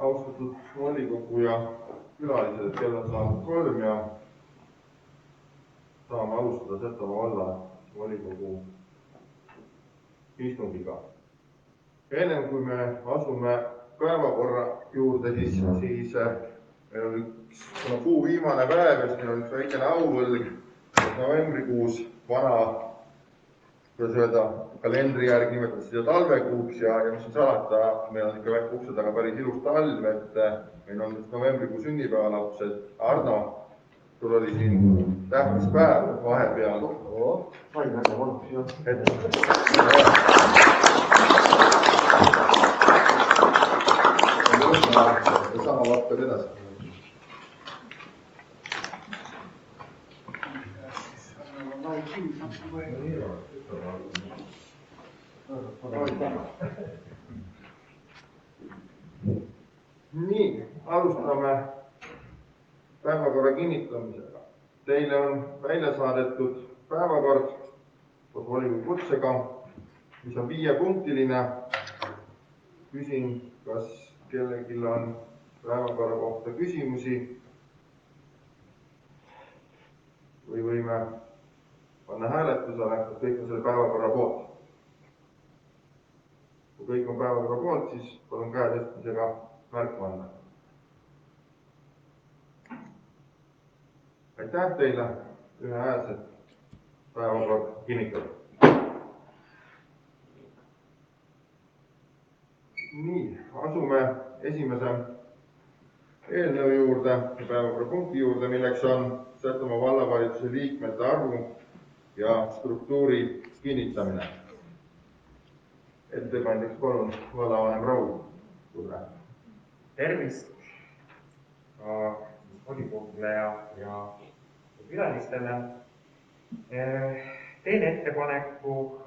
austatud volikogu ja külalised, kell on saanud 3 ja saame alustada Setomaa valla volikogu istungiga. Enne kui me asume päevakorra juurde, siis meil on üks kuu viimane päev ja meil on üks väikene auvõlg novembrikuus vana, kuidas öelda, kalendri järgi nimetades seda talvekuuks ja mis on salata, meil on ikka ukse taga päris ilus talv, et meil on novembrikuu sünnipäevalaps, et Arno, sul oli siin tähtis päev vahepeal. Sama vaatad edasi. Nii, alustame päevakorra kinnitamisega. Teile on välja saadetud päevakord koos volikogu kutsega, mis on 5-punktiline. Küsin, kas kellelgi on päevakorra kohta küsimusi või võime panna hääletusele, et kõik on selle päevakorra poolt. Kui kõik on päevakorra poolt, siis palun käe tõstmisega märku anda. Aitäh teile, ühehäälselt päevakord kinnitatud. Nii, asume esimese eelnõu juurde, päevakorrapunkti juurde, milleks on Setomaa vallavalitsuse liikmete arvu ja struktuuri kinnitamine. Ettekandjaks palun vallavanem Raul Kudre. Tervist ka volikogule ja külalistele. Teen ettepaneku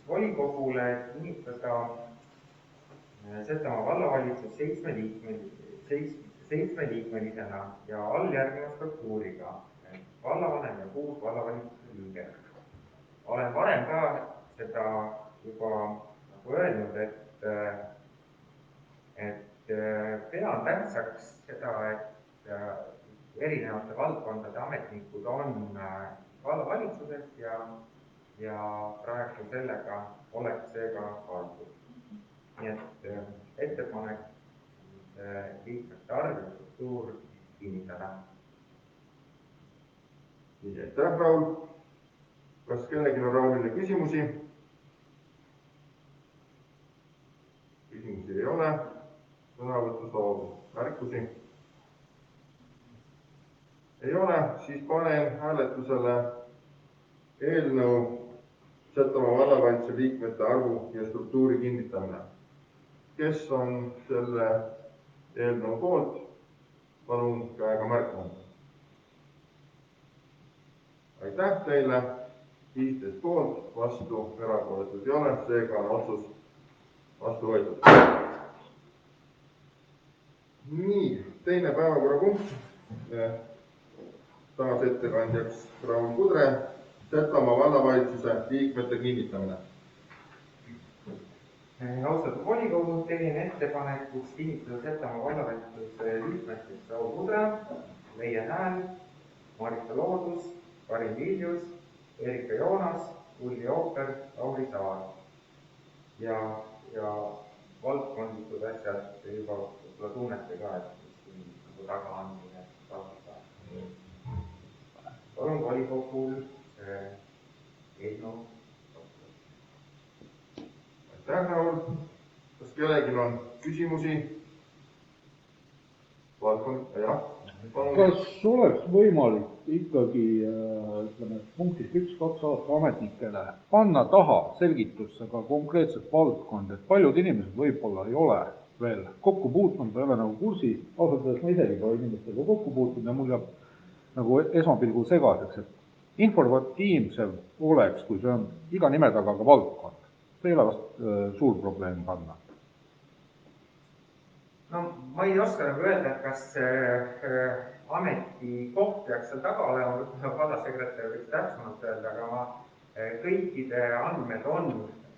volikogule kinnitada Setomaa vallavalitsus 7-liikmelisena ja alljärgneva struktuuriga. Vallavanem ja 6 vallavalitsuse liiget. Olen varem ka seda juba öelnud, et pean tähtsaks seda, et erinevate valdkondade ametnikud on vallavalitsuses ja praegu sellega oleks seega arvud. Nii et ettepanek liikmete arv ja struktuur kinnitada. Aitäh, Raul. Kas kellelgi on Raulile küsimusi? Küsimusi ei ole. Sõnavõttu soovi. Märkusi? Ei ole. Siis panen hääletusele eelnõu Setomaa vallavalitsuse liikmete arvu ja struktuuri kinnitamine. Kes on selle eelnõu poolt? Palun käega märku anda. Aitäh teile, 15 poolt, vastu, erapooletud ei ole, seega on otsus vastu võetud. Nii, teine päevakorrapunkt, taas ettekandjaks Raul Kudre, Setomaa vallavalitsuse liikmete kinnitamine. Austatud volikogu, teen ettepanekuks kinnitada Setomaa vallavalitsuse liikmeteks Raul Kudre, Leie Hääl, Marika Loodus, Karin Viljus, Erika Joonas, Ulli Ooper, Lauri Saar ja valdkondlikud asjad juba tunnete ka, et taga on taustada. Palun volikogul eelnõu. Aitäh, Raul. Kas kellelgi on küsimusi? Jah. Kas oleks võimalik ikkagi punktist 1-2 ametnikele panna taha selgitusse ka konkreetset valdkond, et paljud inimesed võib-olla ei ole veel kokku puutunud, ei ole nagu kursis, ausalt ma isegi ka inimestega kokku puutunud ja mul jääb nagu esmapilgul segaseks, et informatiivsem oleks, kui see on iga nime taga ka valdkond. See ei ole vast suur probleem panna. No ma ei oska nagu öelda, et kas ametikoht peaks seal taga olema, vallasekretär võiks täpsemalt öelda, aga kõikide andmed on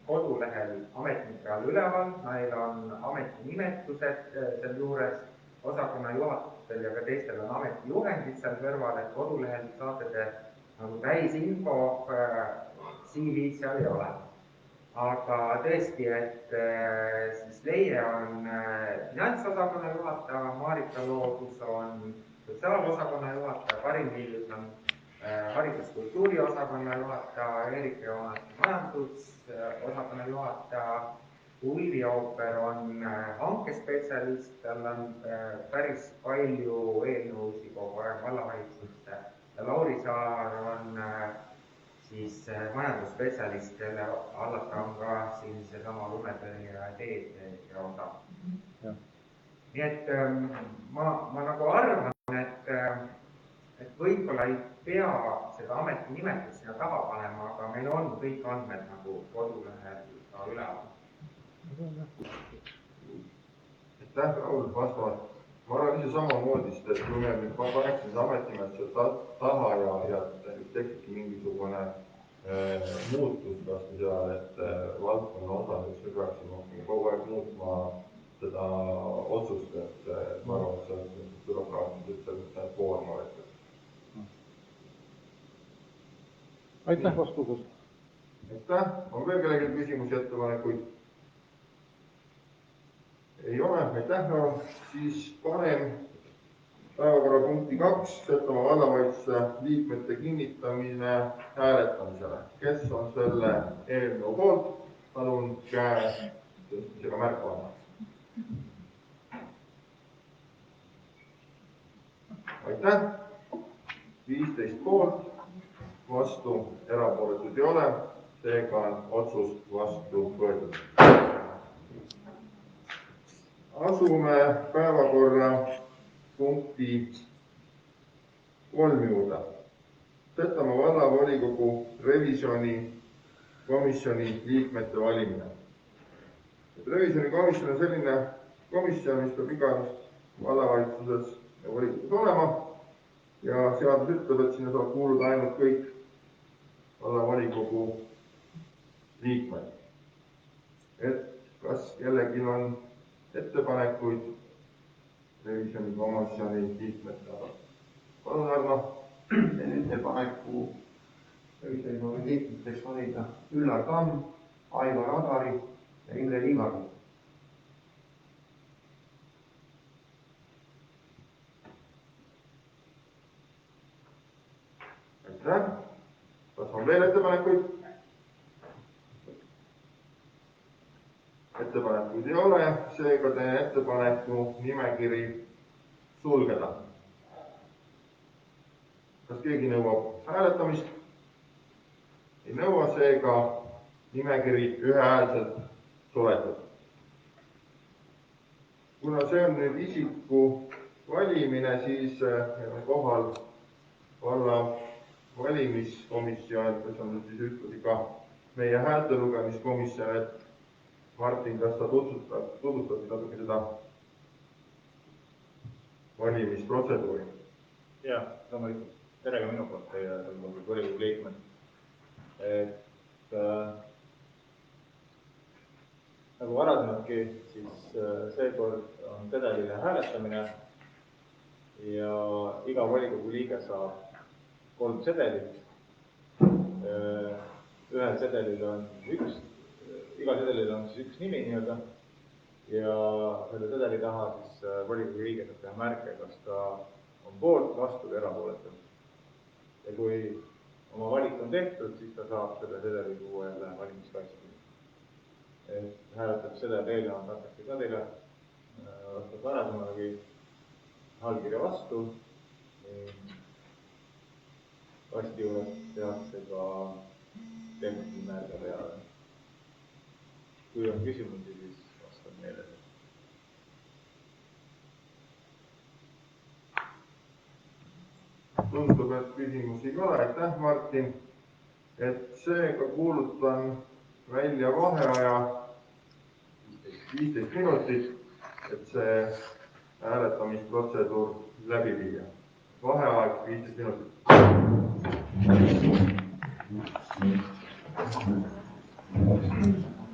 kodulehel ametnike all üleval, neil on ametinimetused seal juures, osakonna juhatustel ja ka teistel on ametijuhendid seal kõrval, et kodulehel saate te nagu täisinfo, CV-d seal ei ole. Aga tõesti, et siis Leie on finantsosakonna juhataja, Marika Loodus on sotsiaalosakonna juhataja, Karin Viljus on hariduskultuuriosakonna juhataja, Eerika Joonas majandusosakonna juhataja, Ulvi Ooper on hankespetsialist, tal on päris palju eelnõusid kogu aeg vallavalitsusse ja Lauri Saar on siis majandusspetsialist, kelle allata on ka siin seesama lumetõrje ja teed ja osa. Nii et ma nagu arvan, et võib-olla ei pea seda ametinimetust sinna taha panema, aga meil on kõik andmed nagu kodulehel ka üleval. Aitäh, Raul, vastavalt. Ma arvan ise samamoodi, et kui me nüüd paneks seda ametimetuse taha ja tekibki mingisugune muutus vastu seal, et valdkonna osades peaksime kogu aeg muutma seda otsust, et ma arvan, et see on bürokraatiliselt koorma võtta. Aitäh vastusest. Aitäh. On veel kellegi küsimusi, ettepanekuid? Ei ole, aitäh, siis panen päevakorrapunkti 2, Setomaa vallavalitsuse liikmete kinnitamine hääletamisele. Kes on selle eelnõu poolt? Palun käe tõstmisega märku anda. Aitäh. 15 poolt, vastu erapooletud ei ole, seega on otsus vastu võetud. Asume päevakorra punkti 3 juurde. Setomaa vallavolikogu revisjoni komisjoni liikmete valimine. Revisjoni komisjon on selline komisjon, mis peab igas vallavalitsuses ja volikogus olema ja seadus ütleb, et sinna saab kuuluda ainult kõik vallavolikogu liikmed. Et kas kellelgi on ettepanekuid revisjoni komisjoni liikmete. Palun, Arno. Teen ettepaneku revisjoni komisjoni liikmeteks valida Üllar Tamm, Aivar Adari ja Imre Liivaru. Aitäh. Kas on veel ettepanekuid? Ettepanekuid ei ole, seega teen ettepaneku nimekiri sulgeda. Kas keegi nõuab hääletamist? Ei nõua, seega nimekiri ühehäälselt suletud. Kuna see on nüüd isiku valimine, siis on kohal valla valimiskomisjon, kes on siis ühtlasi ka meie häältelugemiskomisjon, et Martin, kas sa tutvustad natuke seda valimisprotseduuri? Jah, loomulikult. Tere ka minu poolt teie volikogu liikmed. Nagu varasematki, siis seekord on sedelile hääletamine ja iga volikogu liige saab 3 sedelit. Ühel sedelil on igal sedelil on siis üks nimi nii-öelda ja selle sedeli taha siis volikogu liige saab teha märke, kas ta on poolt, vastu või erapooletud. Ja kui oma valik on tehtud, siis ta saab selle sedeli tuua jälle valimiskasti. Hääletamissedel eelnevalt antakse ka teile vastu varasemagi allkirja vastu. Kasti juures tehakse ka templimäärga peale. Kui on küsimusi, siis vastan meelele. Tundub, et küsimusi ei ole. Aitäh, Martin. Et seega kuulutan välja vaheaja 15 minutit, et see hääletamisprotseduur läbi viia. Vaheaeg 15 minutit. Thank you.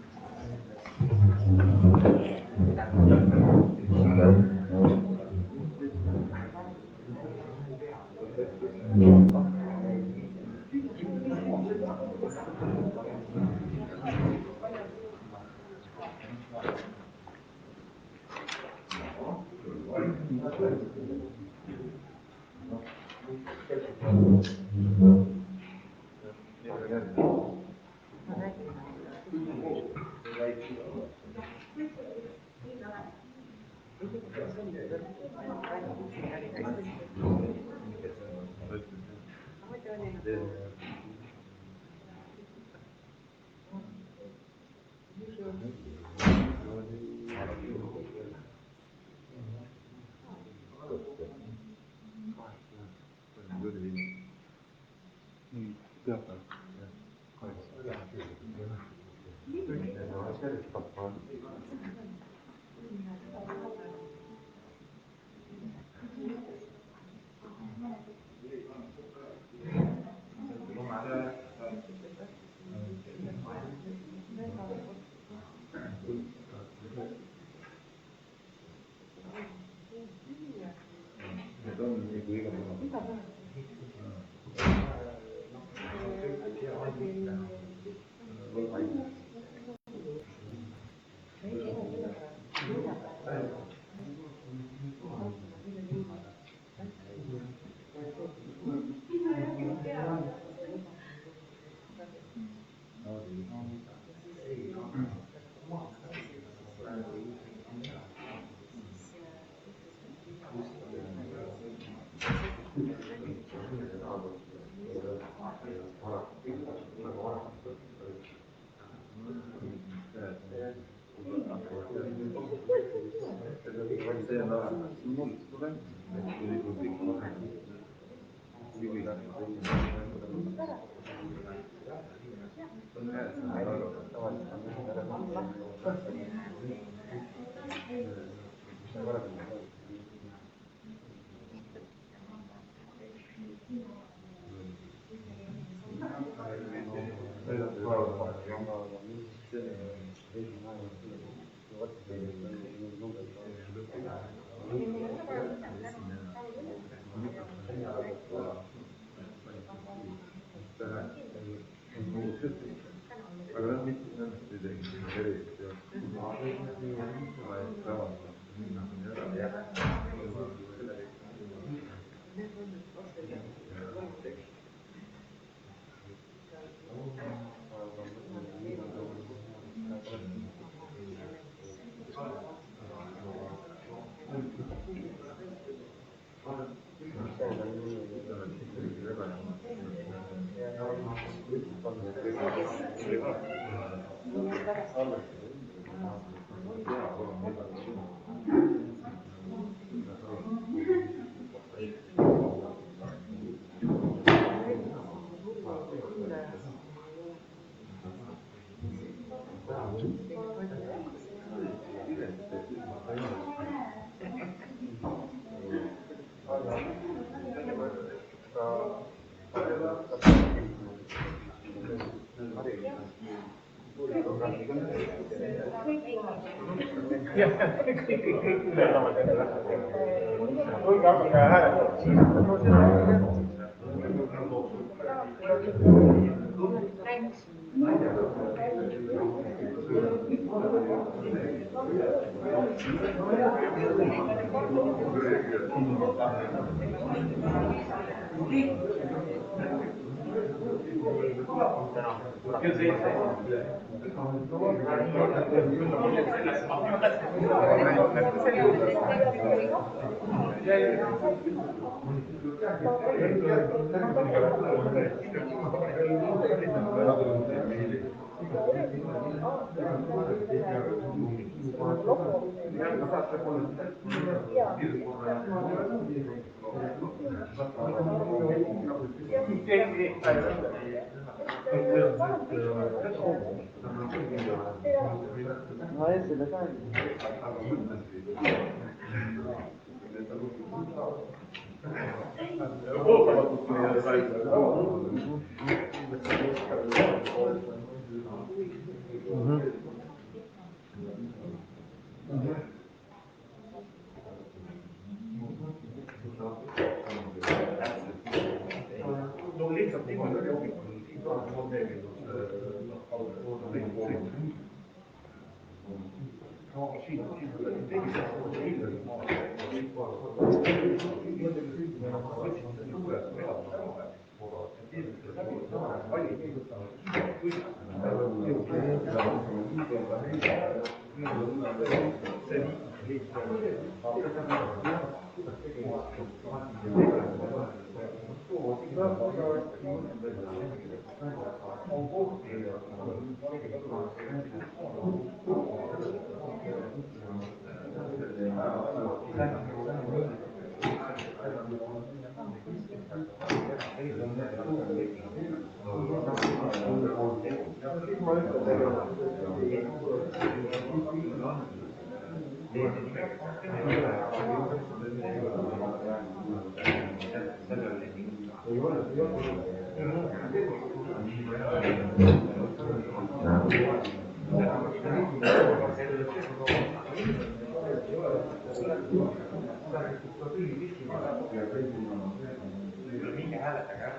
minge hääletage ära.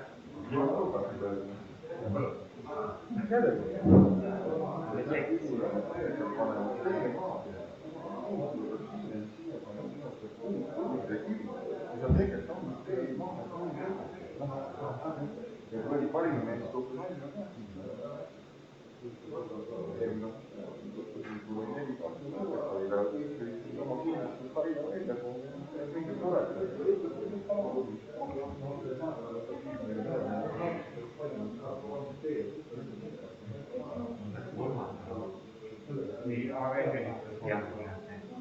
parim mees tukkus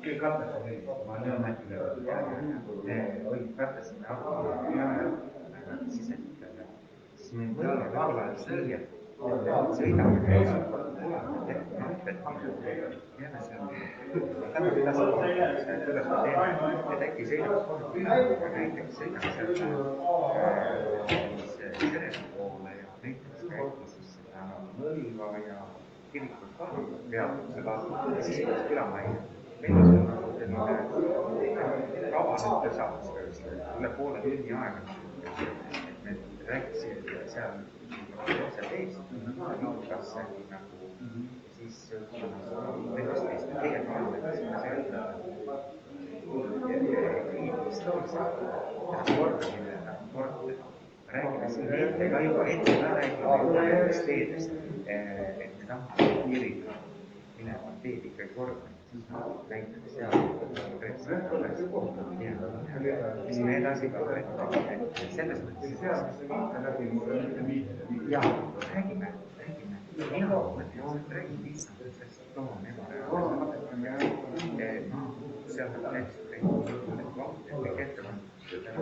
Kyllä katsotaan, mä oon nähnyt katsotaan, siis me võib-olla siia sõidame äkki sõidab näiteks sõidab Sere poole ja näiteks käib siis seda Nõlva ja kirikut ka peab seda ja siis peaks külamajja. Meil on selline tavaline saaks üle poole tunni aega, et me rääkisime seal ees, kas nagu siis nendest meist teie kaardadest seal räägime siin nendega juba ette ka räägime nendest teedest, et me tahame kirika minema teed ikkagi korda. Näiteks seal mis me edasi ka selles mõttes jaa, räägime mina räägin lihtsalt, sest loo on seal on kõik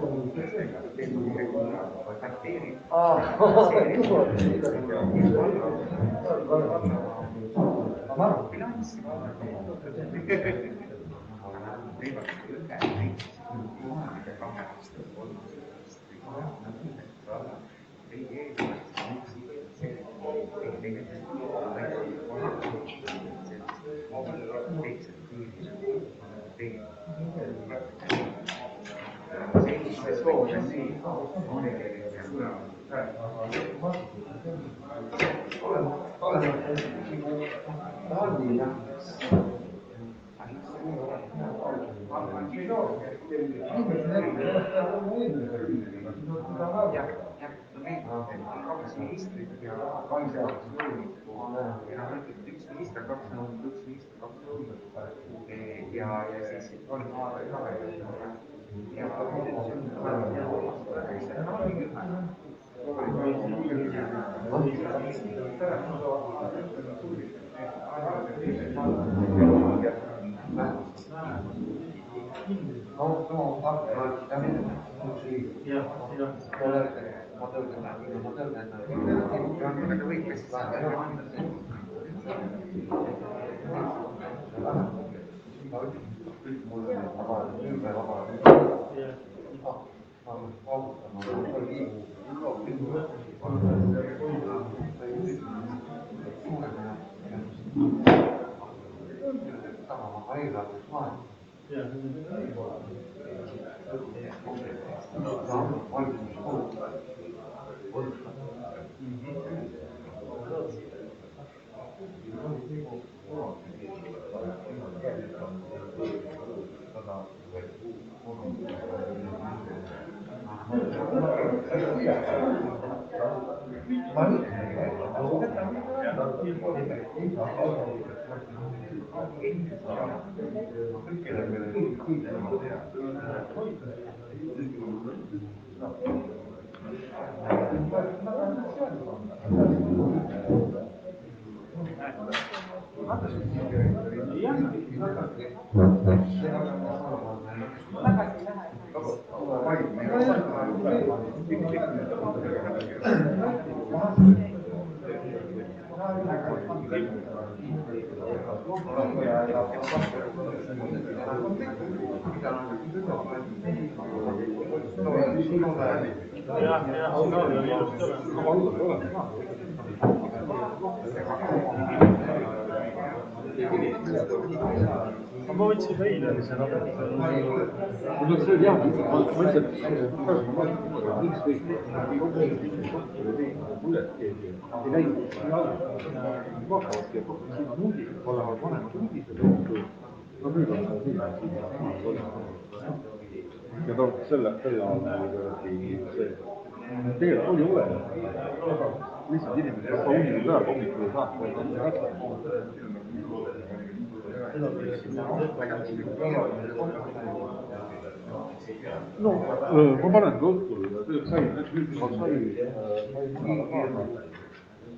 ja siis on Ma võtsin ka eile selle raporti. no see jah, ma ütlen, miks kõik üles keegi ei läinud vaatavadki, et siin on uudised, olevat vanemad uudised, no nüüd on see ja ta selle ajal see tegelikult oli olemas, lihtsalt inimesed juba uudised ära hommikul ei saanud. No ma panen ka õhtul ja tööd sai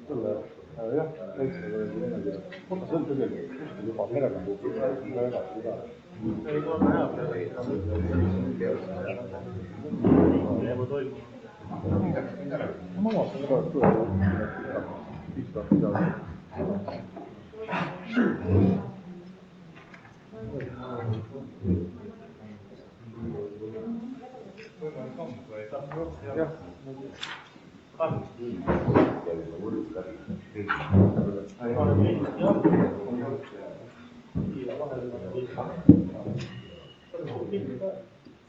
selle, jah, täitsa võtta see on tegelikult juba perekond Ei, ma hea peale. Nagu toimub. ma vaatan ka, et tuleb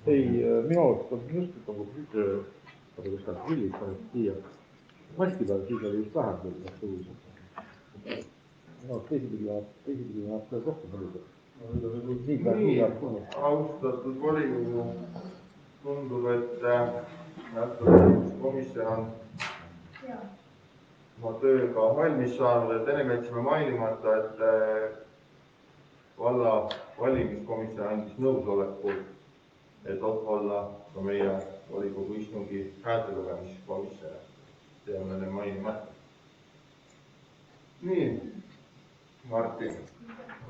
ei, minu arust on just nagu kus ta prillid paneb siia maski peal, siis oli just vähem tõusid. No teisipidi läheb veel rohkem mõjuda. Nii, austatud volikogu, tundub, et komisjon on oma tööga valmis saanud, et enne jätsime mainimata, et valla valimiskomisjon andis nõusoleku, et olla ka meie volikogu istungi häältelugemiskomisjon. See on enne mainimata. Nii, Martin,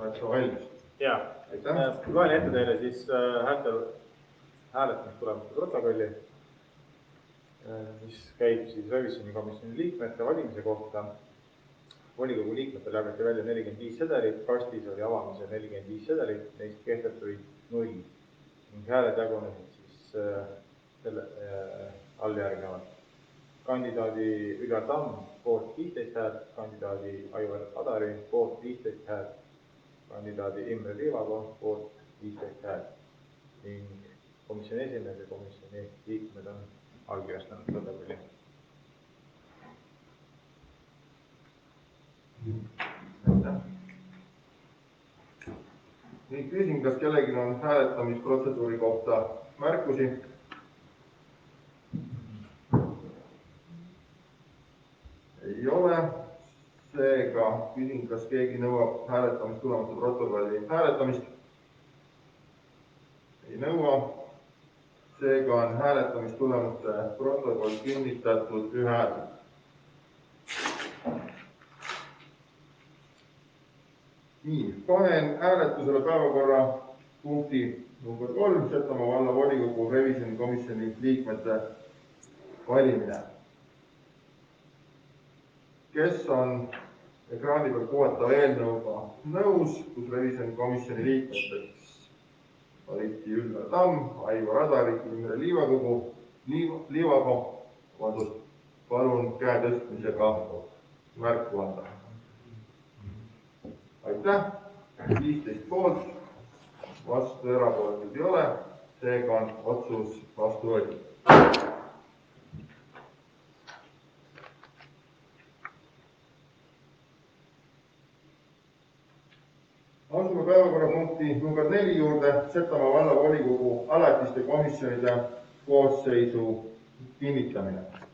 oled sa valmis? Jaa, loen ette teile siis hääletamistulemuste protokolli, mis käib siis revisjonikomisjoni liikmete valimise kohta. Volikogu liikmetel jagati välja 45 sedelit, kastis oli avamisel 45 sedelit, neist kehtetuid 0 ning hääled jagunesid siis selle alljärgnevalt. Kandidaadi Üllar Tamm poolt 15 häält, kandidaadi Aivar Adari poolt 15 häält, kandidaadi Imre Liivago poolt 15 häält ning komisjoni esimees ja komisjoni liikmed on allkirjastanud protokolli. Nii, küsin, kas kellelgi on hääletamisprotseduuri kohta märkusi? Ei ole. Seega küsin, kas keegi nõuab hääletamistulemuste protokolli hääletamist? Ei nõua. Seega on hääletamistulemuste protokoll kinnitatud ühehäälselt. Nii, panen hääletusele päevakorrapunkti number 3, Setomaa valla volikogu revisjonikomisjoni liikmete valimine. Kes on ekraani peal kuvatava eelnõuga nõus, kus revisjonikomisjoni liikmeteks valiti Üllar Tamm, Aivar Adari, Imre Liivago, palun käe tõstmisega märku anda. Aitäh, 15 poolt, vastu erapooletuid ei ole, seega on otsus vastu võetud. Asume päevakorrapunkti number 4 juurde, Setomaa valla volikogu alatiste komisjonide koosseisu kinnitamine.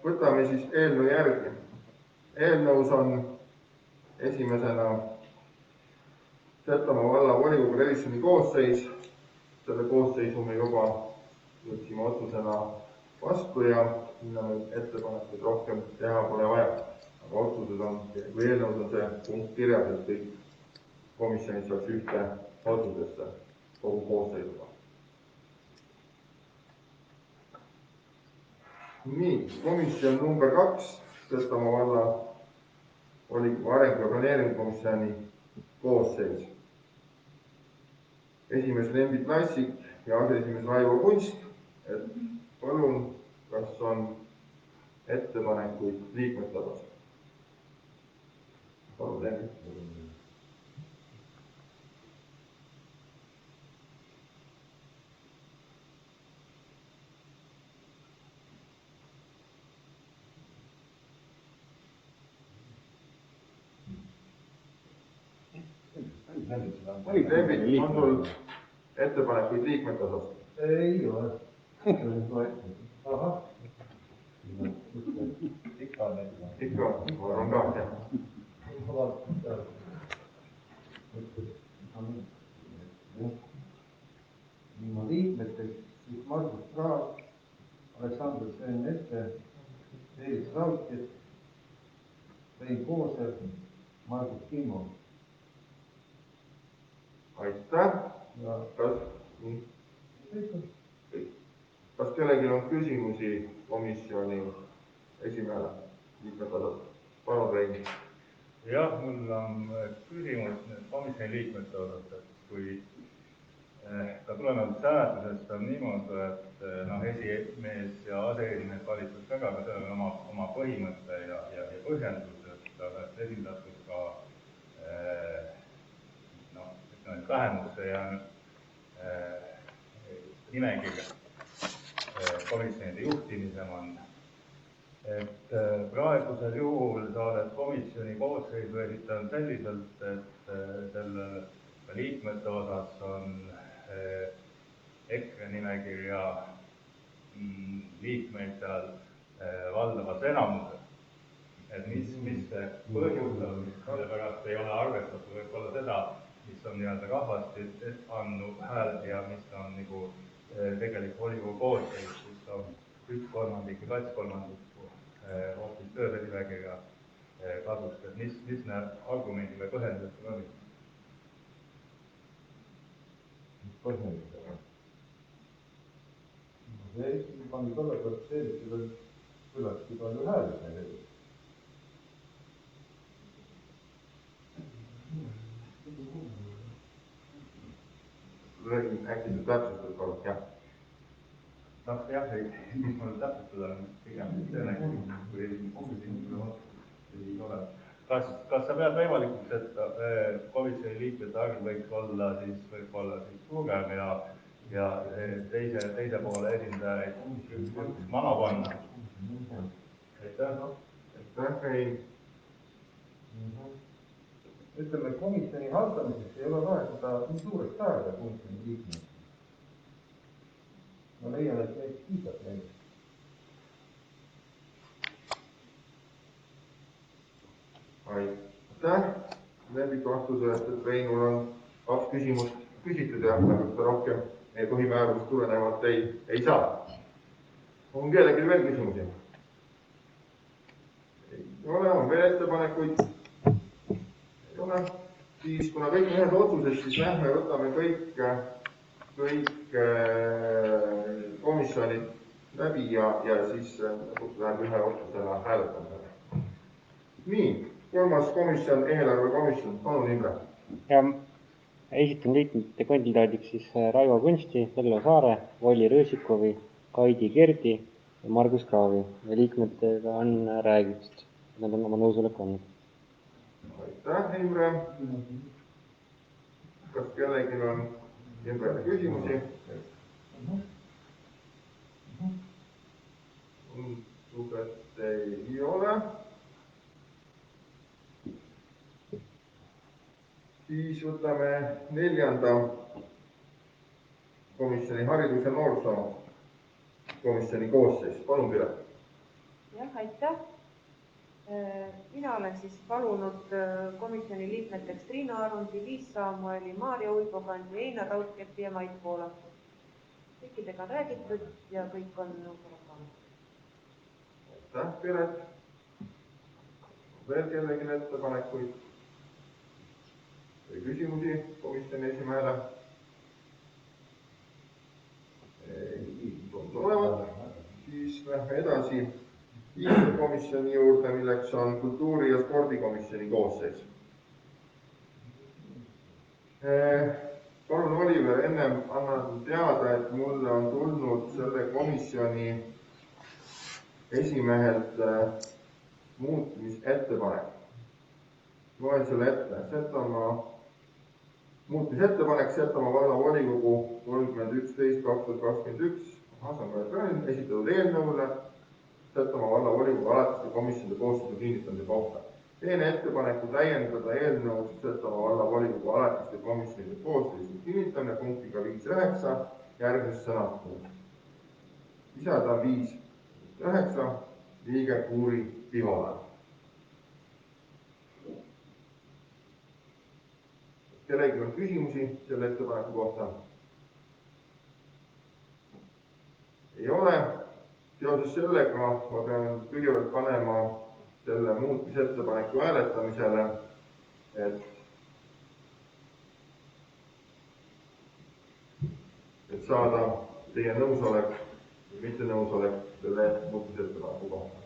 Võtame siis eelnõu järgi. Eelnõus on esimesena Setomaa valla volikogu revisjoni koosseis. Selle koosseisu me juba võtsime otsusena vastu ja sinna meil ettepanekuid rohkem teha pole vaja. Aga otsused on, või eelnõus on see punkt kirjas, et kõik komisjonid saaks ühte otsusesse kogu koosseisuga. Nii, komisjon number 2, Setomaa valla volikogu arengu ja planeeringukomisjoni koosseis. Esimees Lembit Nassik ja aseesimees Raivo Kunst. Palun, kas on ettepanekuid liikmete osas? Palun, Lembit. Lembit, on sul ettepanekuid liikmete osas? Ei ole. Ahah. Ikka, ma arvan ka, jah. Ilma liikmetest siis Margus Kraav, Aleksandr Sven-Ette, Elis Raudkett, Rein Kooser, Margus Kimmo. Aitäh. Kas kellelgi on küsimusi komisjoni esimehele liikmete osas? Palun, Rein. Jah, mul on küsimus komisjoni liikmete osas, et kui ka tulenevalt hääletusest on niimoodi, et esimees ja aseesimees valitud väga, aga seal on oma põhimõte ja põhjendus, et oled esindatud ka vähemusse ja nimekirja komisjonide juhtimisel on. Et praegusel juhul sa oled komisjoni koosseisu esitanud selliselt, et selle liikmete osas on EKRE nimekirja liikmeid seal valdavas enamuses. Et mis see põhjusel, mille pärast ei ole arvestatud võib-olla seda, mis on nii-öelda rahvast andnud hääl ja mis on nagu tegelik volikogu koosseis, kus on 1/3 ja 2/3 hoopis töövenimärgiga kasust. Et mis need argumendid või põhjendused on? Mis põhjendused on? See ikkagi pani sellepärast see, et seal küllaltki palju hääli meil edasi. Äkki sa täpsustad, palun, jah. Jah, mis mul täpsustada on pigem selle kui ei ole. Kas sa pead võimalikuks, et komisjoni liikmete arv võiks olla siis suurem ja teise poole esindajaid üks maha panna? Aitäh, Rein. Ütleme, komisjoni haldamiseks ei ole vaja seda nii suureks saada komisjoni liikmeid. Ma leian, et meid kiidab neid. Aitäh Lembit vastuse eest, et Reinul on 2 küsimust küsitud ja seda rohkem meie põhimäärust tulenevalt ei saa. On kellelgi veel küsimusi? Ei ole, on veel ettepanekuid? Ei ole. Siis kuna kõik on ühes otsuses, siis lähme võtame kõik komisjonid läbi ja siis läheb ühe otsusena hääletamisele. Nii, 3. komisjon, eelarvekomisjon, palun Imre. Ja esitan liikmete kandidaadiks siis Raivo Kunsti, Vello Saare, Volli Röösikovi, Kaidi Kerdi ja Margus Kraavi. Ja liikmetega on räägitud. Nad on oma nõusoleku andnud. Aitäh, Imre. Kas kellelgi on Imrele küsimusi? Suhtet ei ole. Siis võtame 4. komisjoni haridus- ja noorsoo komisjoni koosseis. Palun, Piret. Jah, aitäh. Mina olen siis palunud komisjoni liikmeteks Triinu Arundi, Liis Saamueli, Maarja Uibo-Kandi, Einar Raudkepi ja Mait Poolaku. Kõikidega on räägitud ja kõik on nõusolek. Aitäh, Piret. Veel kellegi ettepanekuid või küsimusi komisjoni esimehele? Ei tundu olevat. Siis lähme edasi komisjoni juurde, milleks on kultuuri- ja spordikomisjoni koosseis. Palun, Oliver, ennem annan teada, et mulle on tulnud selle komisjoni esimehelt muutmisettepanek. Loen selle ette. Muutmisettepanek Setomaa vallavolikogu 31.11.2021 esitatud eelnõule Setomaa vallavolikogu alatiste komisjonide koosseisu kinnitamise kohta. Teen ettepaneku täiendada eelnõu Setomaa vallavolikogu alatiste komisjonide koosseisu kinnitamine punktiga 5.9 järgmises sõnastuses. Lisada 5.9 liige Kuuri Pihola. Kellegi on küsimusi selle ettepaneku kohta? Ei ole. Seoses sellega ma pean kõigepealt panema selle muutmisettepaneku hääletamisele, et saada teie nõusolek või mitte nõusolek selle muutmisettepaneku kohta.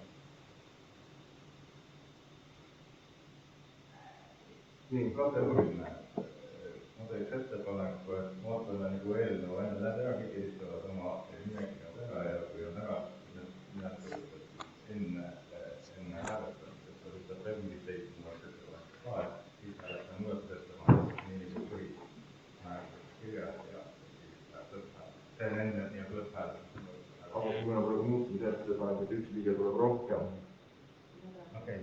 Nii, protseduuriline. Ma teeks ettepaneku, et vaatame nagu eelnõu enne läbi ära, kõik esitavad oma nimekirjad ära ja kui on ära enne hääletamist, et ta võtab veel mingid teist muudatusettepanekud ka, siis hääletame muudatusettepanekud nii nagu põhi kirjas ja siis lõpphääletus. See on enne nii lõpphääletus. Aga kui meil on praegu muutmisettepanek, et üks liige tuleb rohkem. Okei.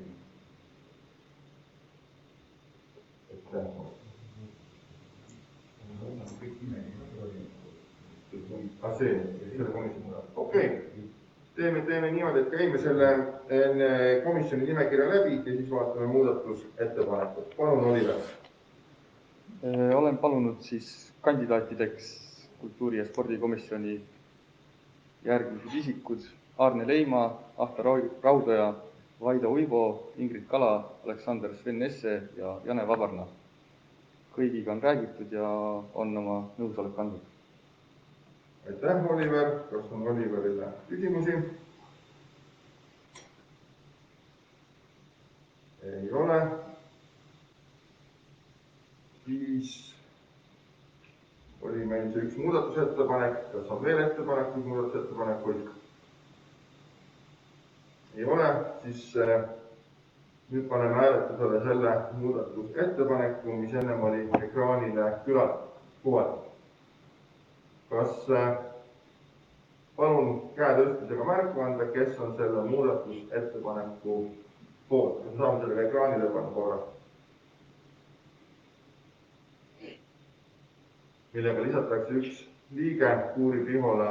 Okei. Teeme niimoodi, et käime selle komisjoni nimekirja läbi ja siis vaatame muudatusettepanekut. Palun, Oliver. Olen palunud siis kandidaatideks kultuuri- ja spordikomisjoni järgmised isikud: Arne Leima, Ahto Raudoja, Vaido Uibo, Ingrid Kala, Aleksander Sven Esse ja Jane Vabarna. Kõigiga on räägitud ja on oma nõusolek andnud. Aitäh, Oliver. Kas on Oliverile küsimusi? Ei ole. Siis oli meil see üks muudatusettepanek. Kas on veel ettepanekuid, muudatusettepanekuid? Ei ole. Siis nüüd paneme hääletusele selle muudatusettepaneku, mis ennem oli ekraanile kuvatud. Kas palun käe tõstmisega märku anda, kes on selle muudatusettepaneku poolt? Me saame sellega ekraanile panna korra. Millega lisatakse üks liige Kuuri Pihola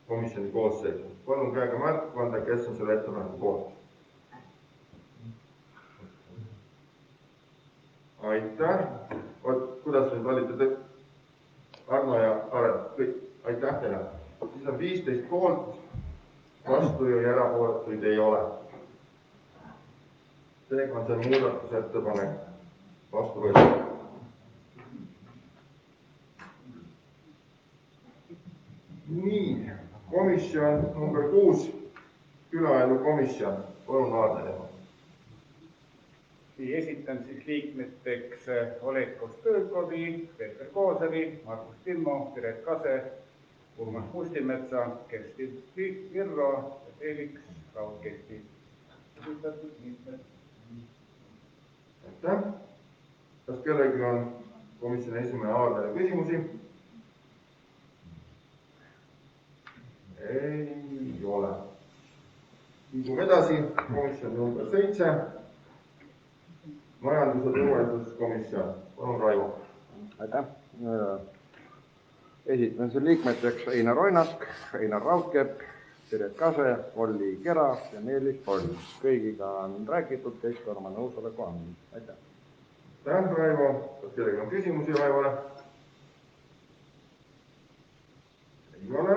komisjoni koosseisu. Palun käega märku anda, kes on selle ettepaneku poolt. Aitäh. Kuidas nüüd valite Arno ja Arel? Kõik. Aitäh teile. Siis on 15 poolt, vastu ja erapooletuid ei ole. Seega on see muudatusettepanek vastu võetud. Nii, komisjon number 6, külaelukomisjon. Palun, Aarne. Esitan siis liikmeteks Oleg Kostõlkovi, Peeter Kooseri, Markus Timmo, Piret Kase, Urmas Pustimetsa, Kersti Virro ja Felix Raudkepi. Aitäh. Kas kellegi on komisjoni esimehe Aarnele küsimusi? Ei ole. Liigume edasi. Komisjon number 7. Majandus- ja turvalisuskomisjon. Palun, Raivo. Aitäh. Esitan selle liikmeteks Einar Oinak, Einar Raudkepp, Piret Kase, Olli Kera ja Meelis Poll. Kõigiga on räägitud, kõik on oma nõusoleku andnud. Aitäh! Tänan, Raivo! Kas kellegi on küsimusi Raivole? Ei ole.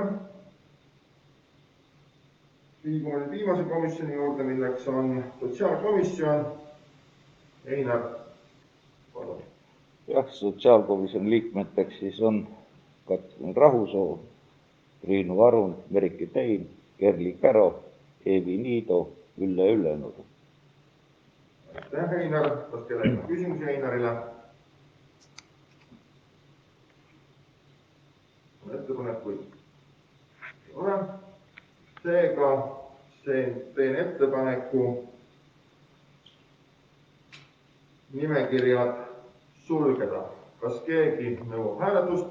Liigume viimase komisjoni juurde, milleks on sotsiaalkomisjon. Einar, palun. Jah, sotsiaalkomisjoni liikmeteks siis on Katrin Rahusoo, Triinu Arun, Merike Tein, Kerli Käro, Eevi Niido, Ülle Üllenuru. Aitäh, Einar! Kas kellegi on küsimusi Einarile? On ettepanekuid? Ei ole. Seega teen ettepaneku nimekirjad sulgeda. Kas keegi nõuab hääletust?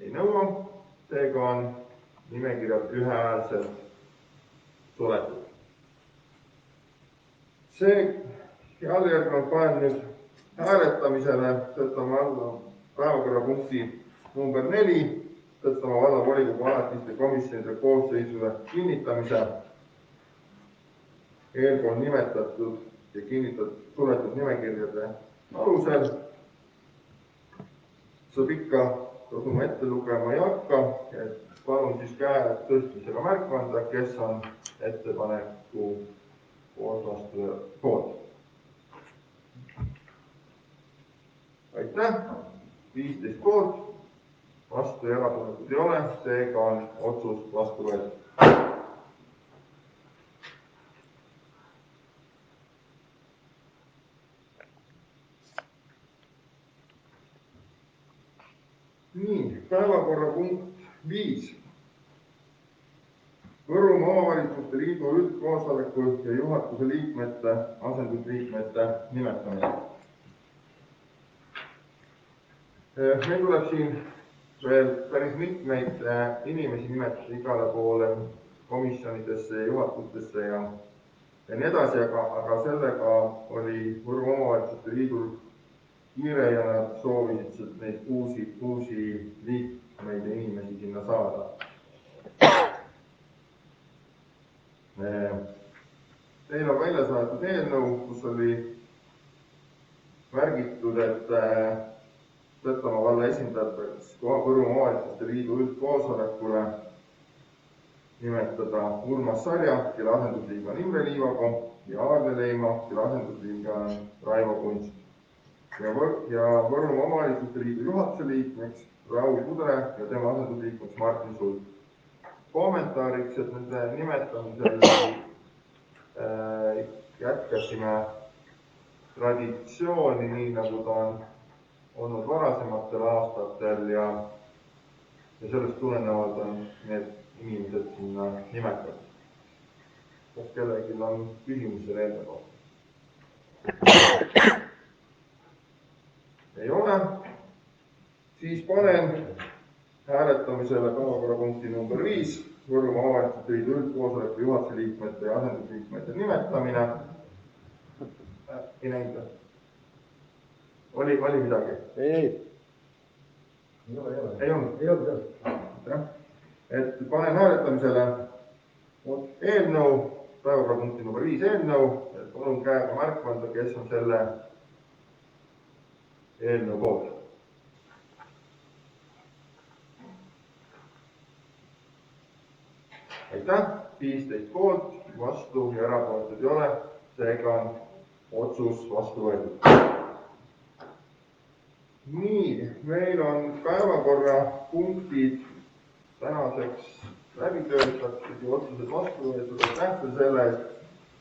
Ei nõua. Seega on nimekirjad ühehäälselt suletud. Järgnevalt panen nüüd hääletamisele Setomaa valla päevakorrapunkti number 4, Setomaa valla volikogu alatiste komisjonide koosseisule kinnitamise. Eelpool nimetatud ja kinnitatud suletud nimekirjade alusel. Saab ikka koduma ette lugema ei hakka, et palun siis käe tõstmisega märku anda, kes on ettepaneku poolt. Aitäh! 15 poolt, vastu ja erapooletuid ei ole, seega on otsus vastu võetud. Nii, päevakorrapunkt 5. Võrumaa Omavalitsuste Liidu üldkoosoleku ja juhatuse liikmete, asendusliikmete nimetamine. Meil tuleb siin veel päris mitmeid inimesi nimetada igale poole komisjonidesse ja juhatustesse ja nii edasi, aga sellega oli Võrumaa Omavalitsuste Liidul kiire ja nad soovisid neid uusi liikmeid ja inimesi sinna saada. Teil on välja saadetud eelnõu, kus oli märgitud, et Setomaa valla esindajateks Võrumaa Omavalitsuste Liidu üldkoosolekule nimetada Urmas Sarja, kelle asendusliige on Imre Liivago, ja Aarne Leima, kelle asendusliige on Raivo Kunst. Ja Võrumaa Omavalitsuste Liidu juhatuse liikmeks Raul Kudre ja tema asendusliikmeks Martin Sult. Kommentaariks, et nende nimetamisel jätkasime traditsiooni, nii nagu ta on olnud varasematel aastatel ja sellest tulenevalt on need inimesed sinna nimetatud. Kas kellelgi on küsimus selle enda kohta? Ei ole. Siis panen hääletamisele päevakorrapunkti number 5, Võrumaa Omavalitsuste Liidu üldkoosoleku juhatuse liikmete ja asendusliikmete nimetamine. Ei näinud. Oli midagi? Ei olnud. Et panen hääletamisele eelnõu, päevakorrapunkti number 5 eelnõu, et palun käega märku anda, kes on selle eelnõu poolt. Aitäh, 15 poolt, vastu ja erapooletuid ei ole, seega on otsus vastu võetud. Nii, meil on päevakorrapunktid tänaseks läbi töötatud ja otsused vastu võetud, et nähtu selle, et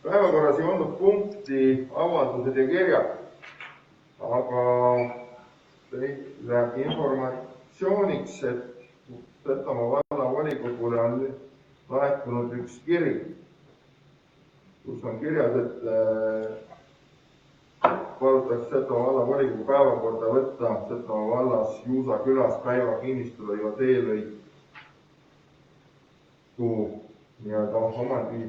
päevakorras ei olnud punkti avaldused ja kirjad, aga teile informatsiooniks, et Setomaa valla volikogule on laekunud üks kiri, kus on kirjas, et palutakse Setomaa valla volikogu päevakorda võtta Setomaa vallas Juusa külas Päiva kinnistule ja teelõiku nii-öelda omandi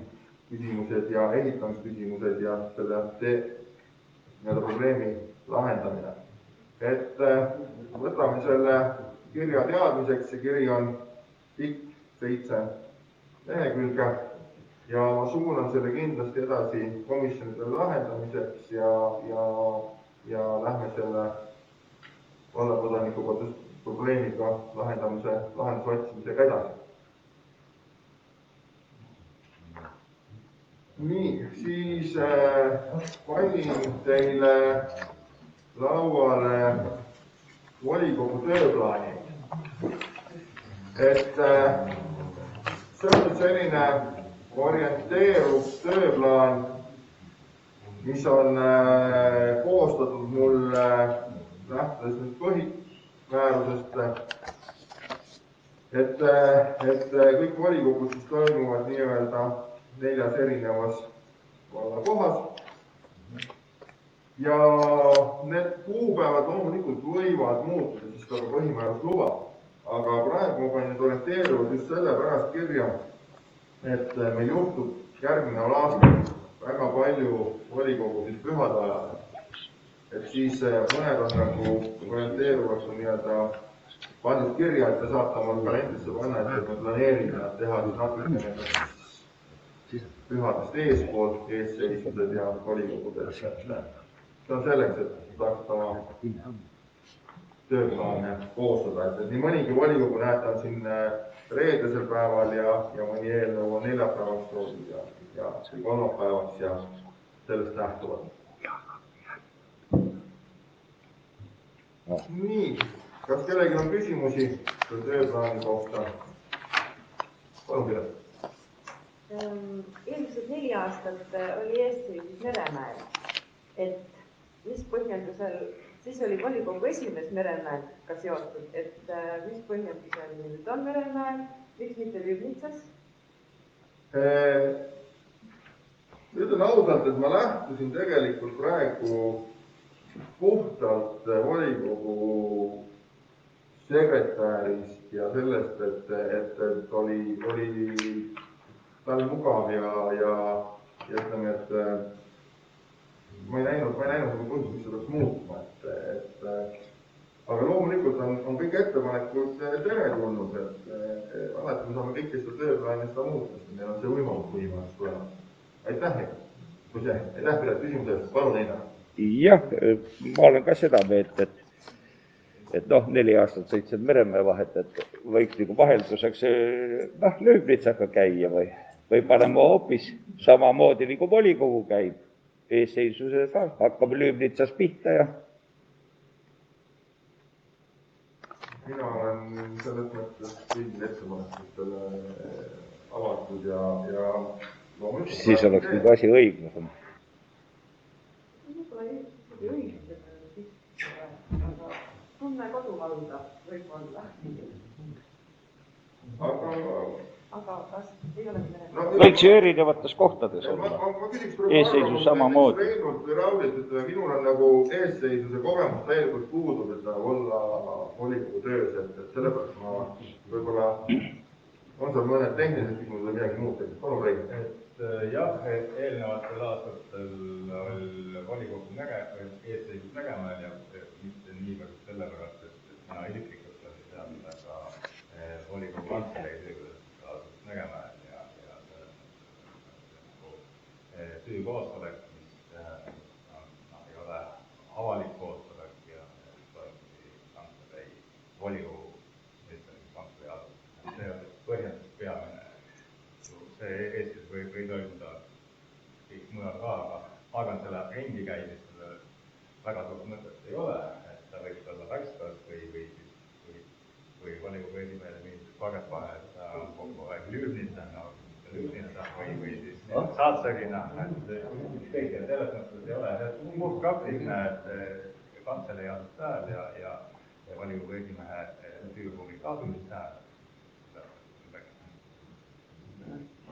küsimused ja ehitamisküsimused ja selle nii-öelda probleemi lahendamine. Et võtame selle kirja teadmiseks, see kiri on pikk 7 lehekülge ja ma suunan selle kindlasti edasi komisjonidele lahendamiseks ja lähme selle vallakodaniku probleemiga lahenduse otsimisega edasi. Nii, siis panin teile lauale volikogu tööplaani. Et see on selline orienteeruv tööplaan, mis on koostatud mul lähtudes nüüd põhimäärusest, et kõik volikogud siis toimuvad nii-öelda 4 erinevas vallakohas ja need kuupäevad loomulikult võivad muutuda, siis ka põhimäärus lubab. Aga praegu ma panin nüüd orienteeruvalt just sellepärast kirja, et meil juhtub järgneval aastal väga palju volikogusid pühade ajal. Et siis mõned on nagu orienteeruvalt nii-öelda pandud kirja, et te saate oma kalendrisse panna, et me planeerime teha siis natuke pühadest eespoolt, eesseisvused ja volikogudest. See on selleks, et saaks oma tööplaane koostada, et nii mõnigi volikogu näete on siin reedesel päeval ja mõni eelnõu on neljapäevaks toodud ja kolmapäevaks ja sellest lähtuvalt. Nii, kas kellelgi on küsimusi selle tööplaani kohta? Palun Piret. Eelmised 4 aastat oli eesseisus Meremäel, et mis põhjendusel, siis oli volikogu esimees Meremäega seotud, et mis põhjendusel nüüd on Meremäel, miks mitte Lübnitsas? Ütlen ausalt, et ma lähtusin tegelikult praegu puhtalt volikogu sekretärist ja sellest, et oli tal mugav ja ütleme, et ma ei näinud põhjust, miks see peaks muutma, aga loomulikult on kõik ettepanekud teretulnud, et alati me saame kõike seda tööplaani seda muuta, sest meil on see võimalus põhimõtteliselt tulemas. Aitäh, aitäh Piret küsimuse eest, palun Einar. Jah, ma olen ka seda meelt, et 4 aastat sõitsin Meremäe vahet, et võiks nagu vahelduseks Lübnitsaga käia või paneme hoopis samamoodi nagu volikogu käib. Eesseisusega hakkame Lübnitsas pihta ja... Mina olen selles mõttes kõigile ettepanekutele avatud ja loomulikult... Siis oleks nüüd asi õiglasem. Võib-olla ei õiglasem, aga tunne koduvalda võib-olla. Aga kas ei ole võiks ju erinevates kohtades olla. Eesseisus samamoodi. Minul on nagu eesseisuse kogemus täielikult puudub, et olla volikogu töös, et sellepärast ma võib-olla on seal mõned tehnilised küsimused või midagi muud. Palun Rein. Jah, eelnevatel aastatel oli volikogu eesseisus Nägemäel ja mitte niivõrd sellepärast, et mina isiklikult olin seal, aga volikogu kantselei Nägemäel ja töökoosolek, mis ei ole avalik koosolek ja toimusi kantselei volikogu, kantselei asutus. See on põhjendus peamine. See Eestis või toimuda kõik mujal ka, aga ma arvan, selle ringi käimist väga suurt mõtet ei ole, et ta võiks olla Väkskas või volikogu esimehele mingid korras vahel, et ta on kogu aeg Lübnitsa või siis Saatsarina, et kõik selles mõttes ei ole. See on praktiline, et kantselei asub seal ja volikogu esimehe tööruumi kasumist seal.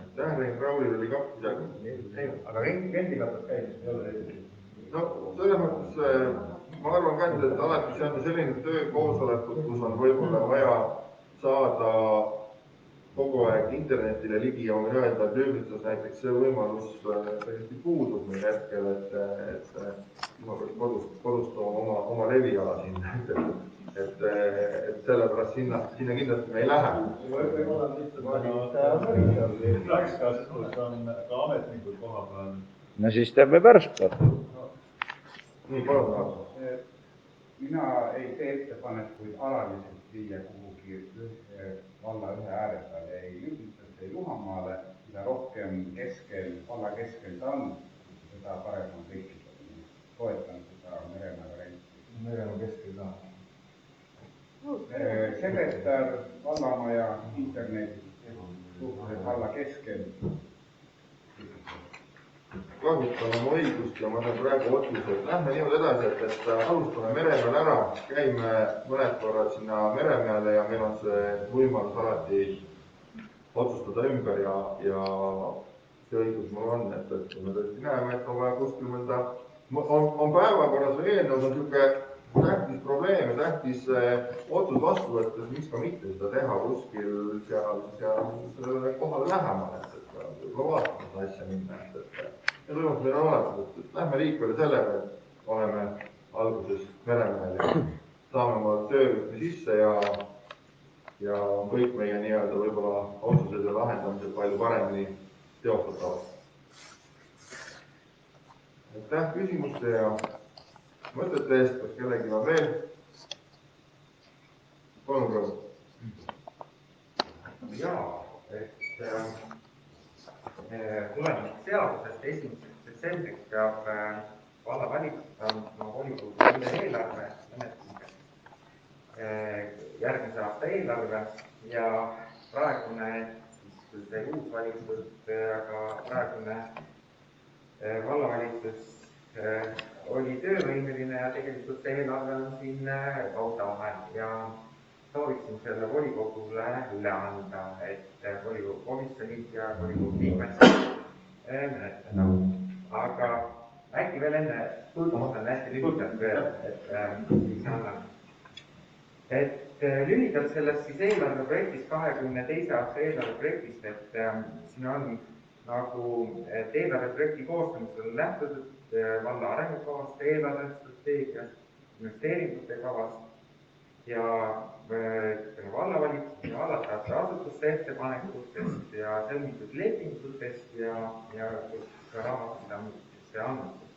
Aitäh, Rein Raulil oli ka midagi. Aga rendikatas käimist ei ole eesmärk. No selles mõttes ma arvan ka, et alati see on selline töökoosolekud, kus on võib-olla vaja saada kogu aeg internetile ligi ja võin öelda, et Lübnitsas näiteks see võimalus täiesti puudub meil hetkel, et ma peaks kodust oma leviala siin et sellepärast sinna kindlasti me ei lähe. Võib-olla on lihtsalt Värskast, kus on ka ametnikud koha peal. No siis teeme Värskat. Nii, palun. Mina ei tee ettepanekuid alaliselt viia kuhugi valla ühe ääre peale, ei Lübnitsasse, ei Luhamaale, mida rohkem valla keskel ta on, seda parem on kõikidele. Toetan seda Meremäe varianti. Meremäe keskel ka. Sekretär, vallamaja, internet, suhted valla keskel. Kasutan oma õigust ja ma teen praegu otsuse, et lähme niimoodi edasi, et alustame Meremäel ära, käime mõned korrad sinna Meremäele ja meil on see võimalus alati otsustada ümber ja see õigus mul on, et kui me tõesti näeme, et on vaja kuskil mõnda, on päevakorras või eelnõud, on niisugune tähtis probleem ja tähtis otsus vastu võttes, miks ka mitte seda teha kuskil seal sellele kohale lähemal, et võib-olla vaatama seda asja minna, et võimalus meil on olemas, et lähme liikvele sellega, et oleme alguses Meremäel ja saame oma töörühmi sisse ja kõik meie nii-öelda võib-olla otsused ja lahendamised palju paremini teostatavad. Aitäh küsimuste ja mõtete eest, kas kellegi on veel? Palun praegu. Jaa, tulenevalt seadusest 1. detsembriks peab vallavalitsus andma volikogu üle eelarve menetlemiseks järgmise aasta eelarve ja praegune, siis see uus valitsus, aga praegune vallavalitsus oli töövõimeline ja tegelikult see eelarve on siin kaudavahel ja sooviksin selle volikogule üle anda, et volikogu komisjonid ja volikogu liikmed menetleda. Aga äkki veel enne tutvustan hästi lühidalt veel, et annan. Et lühidalt sellest siis eelarveprojektist, 22. aasta eelarveprojektist, et siin on nagu eelarveprojekti koostamisel lähtutud valla arengukavast, eelarvestrateegiast, investeeringute kavast ja vallavalitsuse ja vallataate asutuste ettepanekutest ja sõlmitud lepingutest ja ka raamatupidamisest ja andmetest.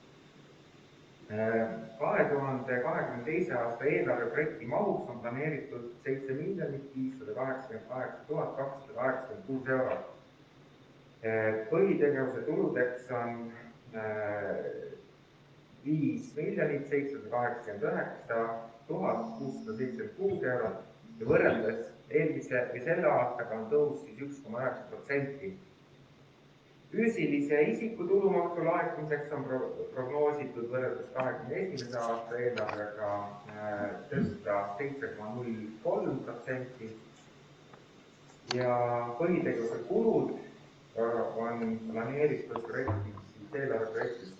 2022. aasta eelarveprojekti mahuks on planeeritud 7 588 286 eurot. Põhitegevuse tuludeks on 5 789 676 eurot ja võrreldes eelmise või selle aastaga on tõus siis 1,9%. Füüsilise isiku tulumaksu laekumiseks on prognoositud võrreldes 2021. aasta eelarvega tõsta 7,03% ja põhitegevuse kulud on planeeritud projektis, eelarveprojektis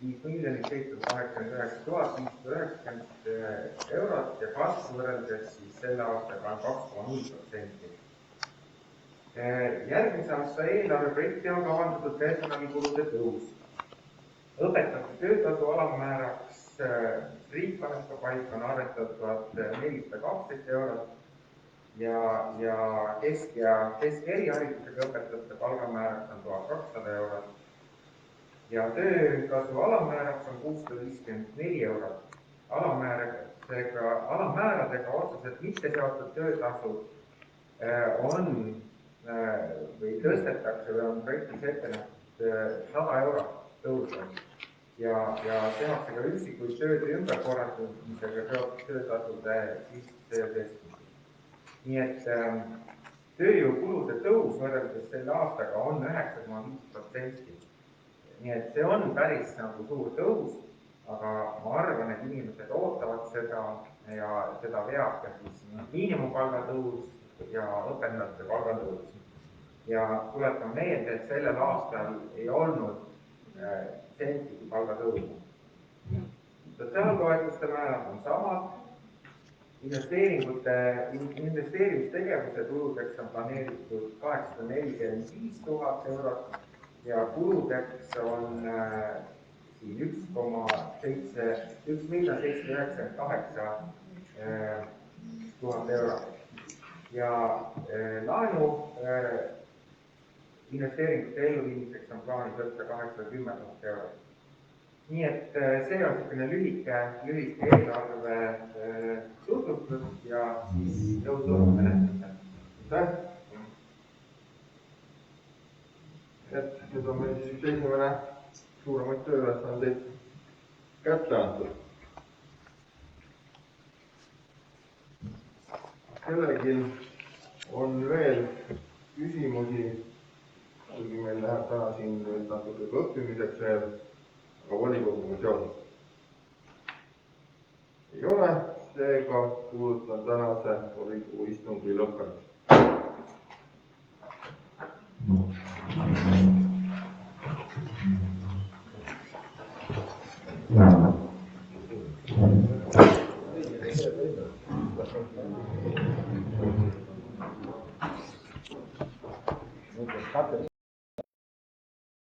5 789 590 eurot ja kasv võrreldes siis selle aastaga on 2,0%. Järgmise aasta eelarveprojekti on kavandatud personalikulude tõus. Õpetajate töötasu alammääraks riik paneb paika on arvestatud 412 eurot ja keskeriharidusega õpetajate palgamääraks on 1200 eurot ja töötasu alammääraks on 654 eurot. Alammääradega otseselt mitte seotud töötasud on või tõstetakse või on projektis ette nähtud 100 eurot tõusu ja tehakse ka üksikuid tööde ümberkorraldamisega seotud töötasude tõstmist. Nii et tööjõukulude tõus võrreldes selle aastaga on 9,5%. Nii et see on päris nagu suur tõus, aga ma arvan, et inimesed ootavad seda ja seda veab ka siis miinimumpalga tõus ja õpetajate palgatõus. Ja tuletan meelde, et sellel aastal ei olnud sentigi palgatõusu. Sotsiaaltoetuste määrad on samad, investeerimistegevuse tuludeks on planeeritud 845 000 eurot ja kuludeks on 1 798 000 eurot. Ja laenu investeeringute elluviimiseks on plaanis võtta 810 000 eurot. Nii et see on niisugune lühike eelarve tutvustus ja jõudu menetlusel. Aitäh! Et nüüd on meil siis üks esimene suuremaid tööülesandeid kätte antud. Kellelgi on veel küsimusi, kuigi meil läheb täna siin natuke õppimiseks veel, aga volikoguga seoses ei ole, seega kuulutan tänase volikogu istungi lõppenud.